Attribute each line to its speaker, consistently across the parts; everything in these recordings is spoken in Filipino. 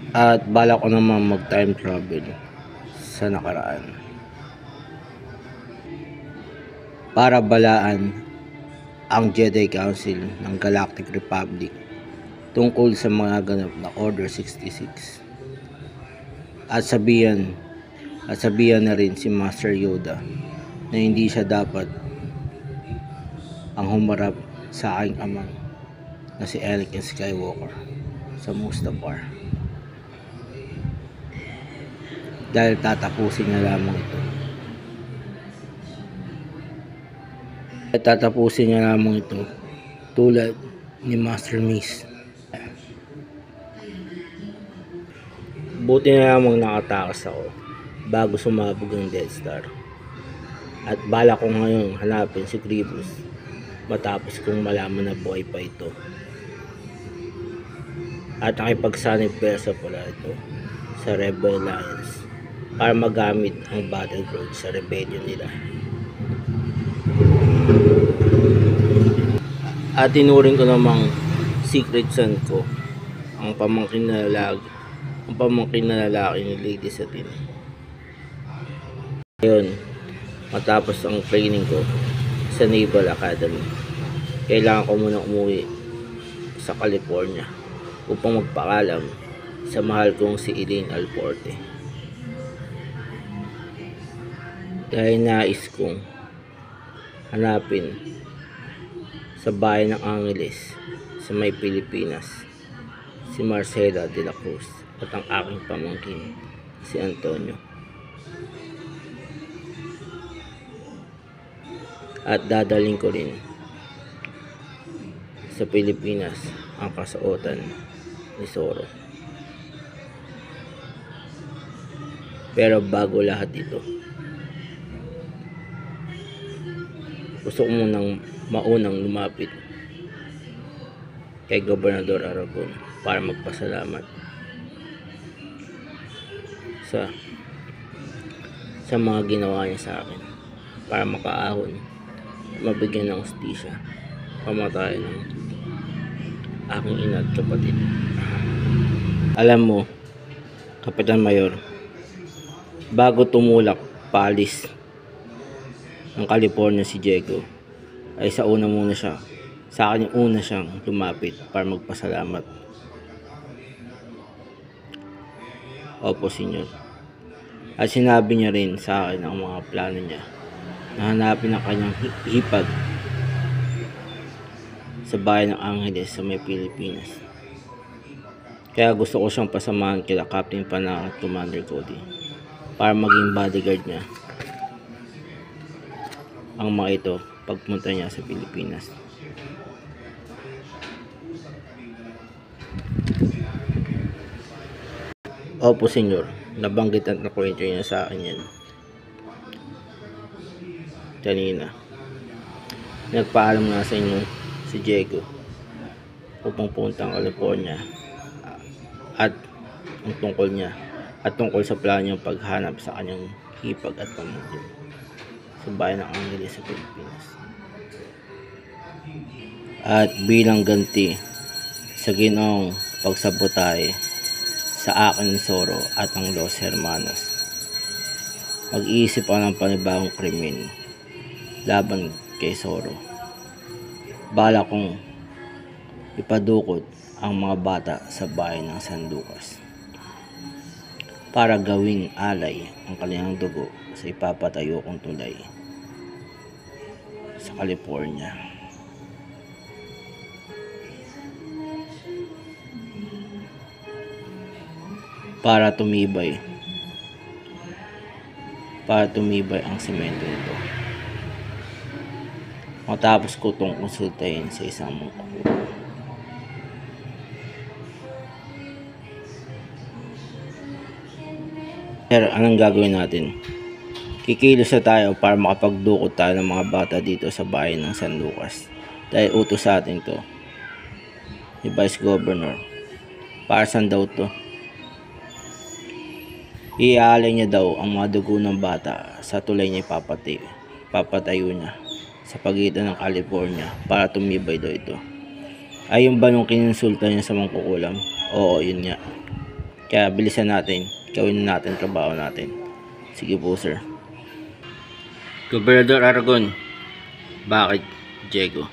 Speaker 1: At balak ko naman mag time travel sa nakaraan para balaan ang Jedi Council ng Galactic Republic tungkol sa mga ganap na Order 66 at sabihan na rin si Master Yoda na hindi siya dapat ang humarap sa aking amang na si Anakin Skywalker sa Mustafar dahil tatapusin niya lamang ito. Tatapusin niya lamang ito tulad ni Master Miss. Buti na lamang nakatakas ako bago sumabog ang Death Star. At bala ko ngayon hanapin si Grievous matapos kong malaman na buhay pa ito. At nakipagsanib persa pala ito sa Rebel Alliance para magamit ang battle droid sa rebellion nila. At tinuring ko namang secret son ko ang pamangkin na lalaki ni Lady Satin. Ngayon, matapos ang training ko sa Naval Academy, kailangan ko muna umuwi sa California upang magpaalam sa mahal kong si Elaine Alforte. Dahil nais kong hanapin sa bayan ng Angeles sa may Pilipinas si Marcela de la Cruz at ang aking pamangkin si Antonio. At dadaling ko rin sa Pilipinas ang kasuotan ni Zoro. Pero bago lahat ito, gusto ko maunang lumapit kay Gobernador Aragon para magpasalamat sa mga ginawa niya sa akin para makaahon at mabigyan ng hustisya pamatayan ng aking ina at kapatid. Alam mo, Kapitan Mayor, bago tumulak paalis ng California si Diego, ay sa akin yung una siyang lumapit para magpasalamat. Opo, senyor. At sinabi niya rin sa akin ang mga plano niya na hanapin ang kanyang hipag sa bayan ng Angeles sa may Pilipinas. Kaya gusto ko siyang pasamahan kila Captain Panang at Commander Cody para maging bodyguard niya ang mga ito pagpunta niya sa Pilipinas. Opo, senyor. Nabanggit at nakwento niya sa akin yan kanina. Nagpaalam nga sa inyo si Diego upang punta ang California at ang tungkol sa plano niyang paghanap sa kanyang hipag at pamangkin sa bayan ng Angeles sa Pilipinas. At bilang ganti sa ginoong pagsabotahe sa akin ni Zoro at ang Los Hermanos, mag-iisip ako ng panibagong krimen laban kay Zoro. Bala kong ipadukot ang mga bata sa bayan ng San Lucas para gawing alay ang kanilang dugo sa ipapatayo kong tulay sa California. Para tumibay ang semento nito. Matapos ko itong konsultahin sa isang mangkukuro. Pero anong gagawin natin? Kikilos na tayo para makapagdukot tayo ng mga bata dito sa bayan ng San Lucas. Dahil utos sa atin to ni Vice Governor. Para saan daw to? Iaalay niya daw ang mga dugo ng bata sa tulay niya papatayo niya sa pagitan ng California para tumibay daw ito. Ayun ba nung kinonsulta niya sa mangkukulam? Oo, yun nga. Kaya bilisan natin, gawin natin trabaho natin. Sige po, sir. Gobernador Aragon. Bakit, Diego?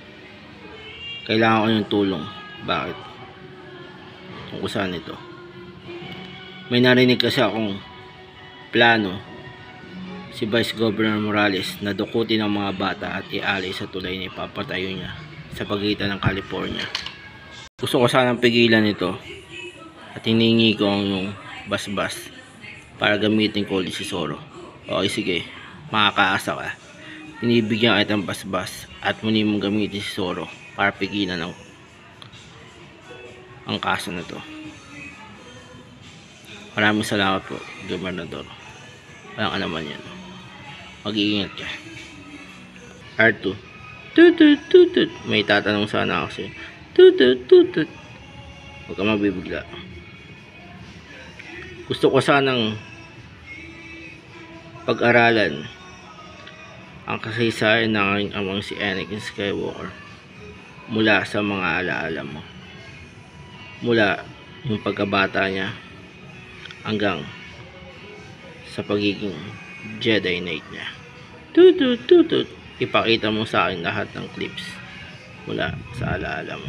Speaker 1: Kailangan ko ng tulong. Bakit? Tungkol saan ito? May narinig kasi akong plano si Vice Governor Morales na dukutin ang mga bata at ialay sa tulay na ipapatayo niya sa pagitan ng California. Gusto ko sanang pigilan ito at hiningi ko ang yung basbas para gamitin ko ulit si Zoro. Okay, sige, makakaasa ka. Pinibigyan kita ng basbas at muli mong gamitin si Zoro para pigilan ang kaso na to. Maraming salamat po, Gobernador. Walang alaman yan. Mag-iingat ka. R2. Tutut, tutut. May tatanong sana ako sa'yo. Tutut, tutut. Huwag ka mabibigla. Gusto ko sanang pag-aralan ang kasaysayan ng aking amang si Anakin Skywalker mula sa mga alaala mo. Mula yung pagkabata niya hanggang sa pagiging Jedi Knight niya. Tutut, tutut. Ipakita mo sa akin lahat ng clips mula sa alaala mo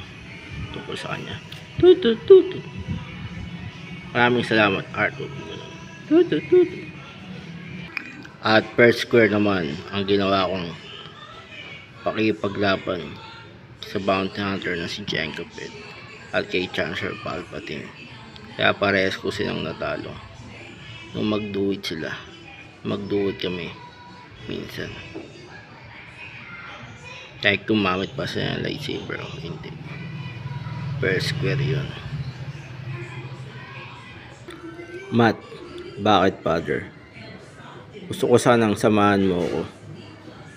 Speaker 1: tungkol sa kanya. Tutut, tutut. Maraming salamat, Arthur. Tutut, tutut. At first square naman ang ginawa kong pakipaglaban sa bounty hunter na si Jango Fett at kay Chancellor Palpatine. Kaya parehas ko silang natalo. Nung magduwid sila, magduwid kami minsan. Kahit gumamit pa sila ng lightsaber o hindi. First square yun. Matt, bakit, Father? Gusto ko sanang samahan mo ako.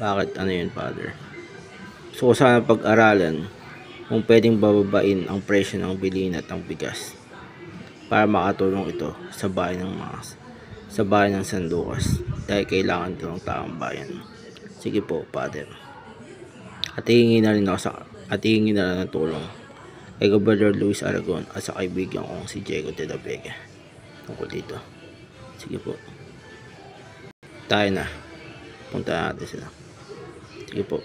Speaker 1: Bakit? Ano yun, Father? Gusto ko sanang pag-aralan kung pwedeng bababain ang presyo ng bilhin at ang bigas para makatulong ito sa bayan ng San Lucas dahil kailangan ito ng taong bayan. Sige po, Father. At hihingi na rin ng tulong kay Gobernador Luis Aragon at sa kaibigan kong si Diego de la Vega tungkol dito. Sige po. Tayo na. Punta natin sila. Sige po.